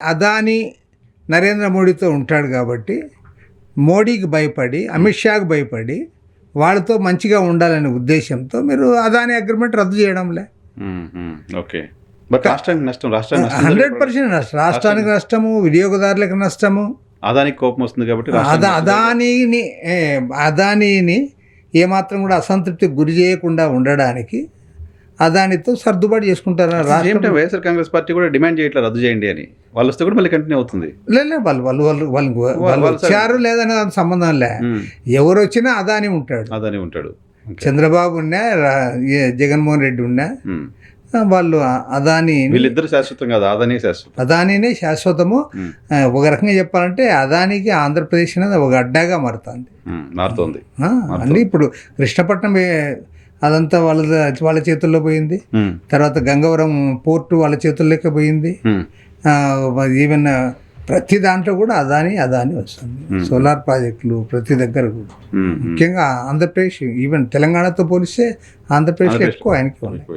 అదానీ నరేంద్ర మోడీతో ఉంటాడు కాబట్టి మోడీకి భయపడి, అమిత్ షాకి భయపడి వాళ్ళతో మంచిగా ఉండాలనే ఉద్దేశంతో మీరు అదానీ అగ్రిమెంట్ రద్దు చేయడంలే. ఓకే, బట్ రాష్ట్రానికి నష్టం, 100% నష్టం, రాష్ట్రానికి నష్టము, వినియోగదారులకు నష్టము. అదానికి కోపం వస్తుంది కాబట్టి అదానీని ఏమాత్రం కూడా అసంతృప్తికి గురి చేయకుండా ఉండడానికి అదానితో సర్దుబాటు చేసుకుంటారు. వైఎస్ఆర్ కాంగ్రెస్ పార్టీ కూడా డిమాండ్ చేయట్లేదు రద్దు చేయండి అని. వాళ్ళు వస్తే కూడా మళ్ళీ కంటిన్యూ అవుతుంది. లేదు, వాళ్ళు వచ్చారు లేదనే సంబంధం లే. ఎవరు వచ్చినా అదాని ఉంటాడు. చంద్రబాబు ఉన్నా, జగన్మోహన్ రెడ్డి ఉన్నా, వాళ్ళు అదాని, వీళ్ళిద్దరు శాశ్వతం కాదు, అదానీనే శాశ్వతము. ఒక రకంగా చెప్పాలంటే అదానికి ఆంధ్రప్రదేశ్ అనేది ఒక అడ్డాగా మారుతుంది. అన్నీ ఇప్పుడు కృష్ణపట్నం అదంతా వాళ్ళ చేతుల్లో పోయింది. తర్వాత గంగవరం పోర్టు వాళ్ళ చేతుల్లోకి పోయింది. ఈవెన్ ప్రతి దాంట్లో కూడా అదాని వస్తుంది. సోలార్ ప్రాజెక్టులు ప్రతి దగ్గర కూడా, ముఖ్యంగా ఆంధ్రప్రదేశ్, ఈవెన్ తెలంగాణతో పోలిస్తే ఆంధ్రప్రదేశ్లో ఎక్కువ ఆయనకి ఉన్నాయి.